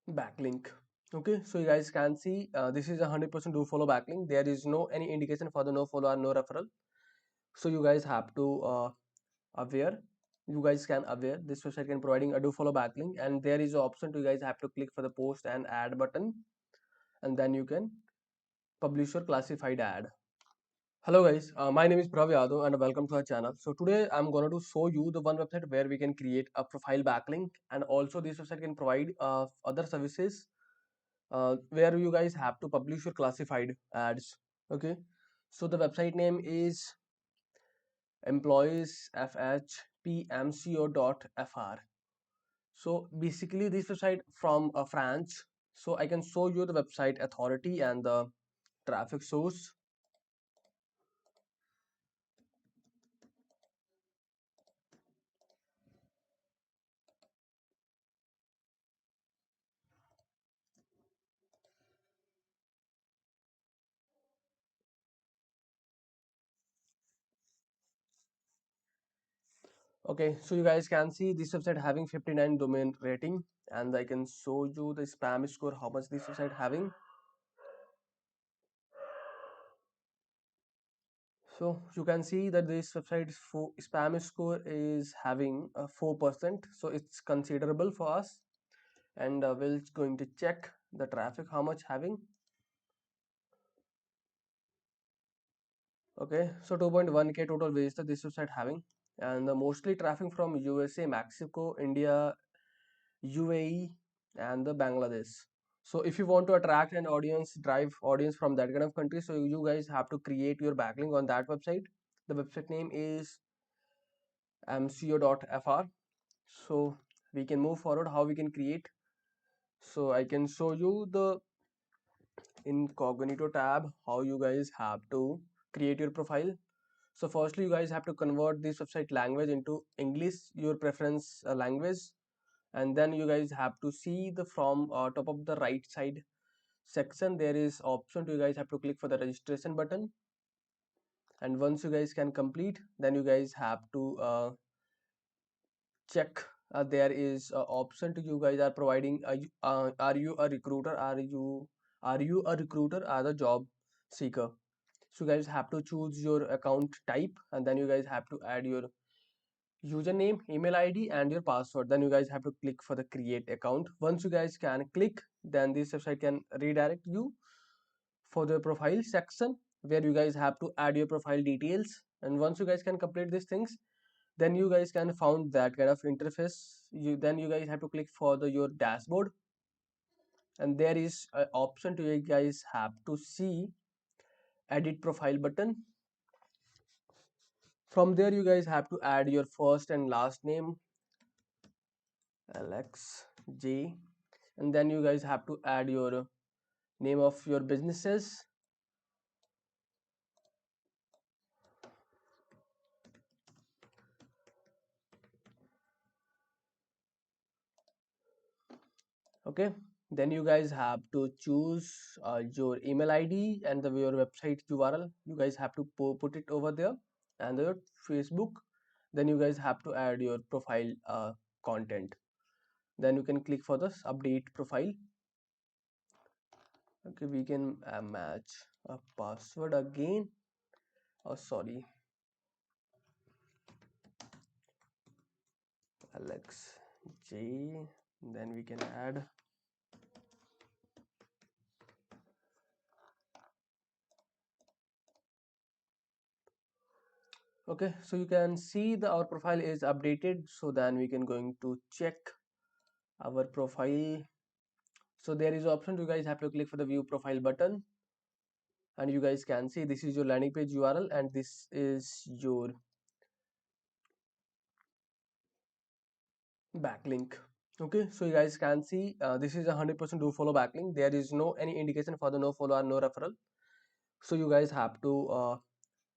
Backlink. Okay, so you guys can see this is 100% do follow backlink. There is no any indication for the no follow or no referral. So you guys have to aware. You guys can aware this website can providing a do follow backlink, and there is an option to you guys have to click for the post and add button, and then you can publish your classified ad. Hello guys, my name is Prav Yadav and welcome to our channel. So today I'm going to show you the one website where we can create a profile backlink, and also this website can provide other services where you guys have to publish your classified ads. Okay, so the website name is employeesfhpmco.fr. So basically this website from France. So I can show you the website authority and the traffic source. Okay, so you guys can see this website having 59 domain rating, and I can show you the spam score how much this website having. So you can see that this website's spam score is having 4%, so it's considerable for us. And we're going to check the traffic how much having. Okay, so 2.1k total visitors this website having, and mostly traffic from USA, Mexico, India, UAE, and the Bangladesh. So if you want to attract an audience, drive audience from that kind of country, so you guys have to create your backlink on that website. The website name is mco.fr. So we can move forward how we can create. So I can show you the incognito tab how you guys have to create your profile. So firstly you guys have to convert this website language into English, your preference language, and then you guys have to see the from top of the right side section there is option to you guys have to click for the registration button, and once you guys can complete, then you guys have to check there is option to you guys are providing are you a recruiter, are you a recruiter or the job seeker. So you guys have to choose your account type, and then you guys have to add your username, email ID, and your password. Then you guys have to click for the create account. Once you guys can click, then this website can redirect you for the profile section where you guys have to add your profile details. And once you guys can complete these things, then you guys can found that kind of interface. Then you guys have to click for the your dashboard, and there is an option to you guys have to see edit profile button. From there you guys have to add your first and last name, Alex J, and then you guys have to add your name of your businesses. Okay, then you guys have to choose your email ID and your website URL. You guys have to put it over there, and your Facebook. Then you guys have to add your profile content. Then you can click for this update profile. Okay, we can match a password again. Oh sorry, Alex J. Then we can add. Okay, so you can see the our profile is updated. So then we can going to check our profile. So there is an option you guys have to click for the view profile button, and you guys can see this is your landing page URL and this is your backlink. Okay, so you guys can see this is 100% do follow backlink. There is no any indication for the no follow or no referral. So you guys have to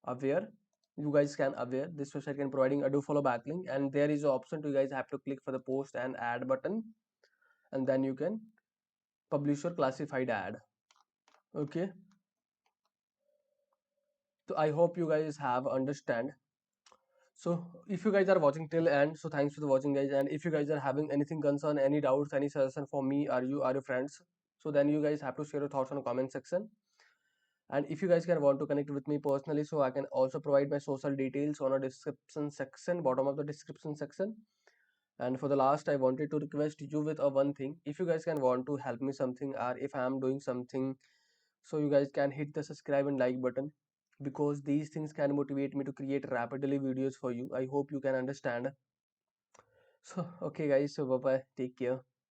aware. You guys can aware this website can providing a do follow backlink, and there is an option to you guys have to click for the post and add button, and then you can publish your classified ad. Okay, so I hope you guys have understand. So if you guys are watching till end, so thanks for the watching guys. And if you guys are having anything concern, any doubts, any suggestion for me, are your friends, so then you guys have to share your thoughts on the comment section. And if you guys can want to connect with me personally, so I can also provide my social details on a description section, bottom of the description section. And for the last, I wanted to request you with a one thing. If you guys can want to help me something, or if I am doing something, so you guys can hit the subscribe and like button, because these things can motivate me to create rapidly videos for you. I hope you can understand. So okay guys, so bye bye, take care.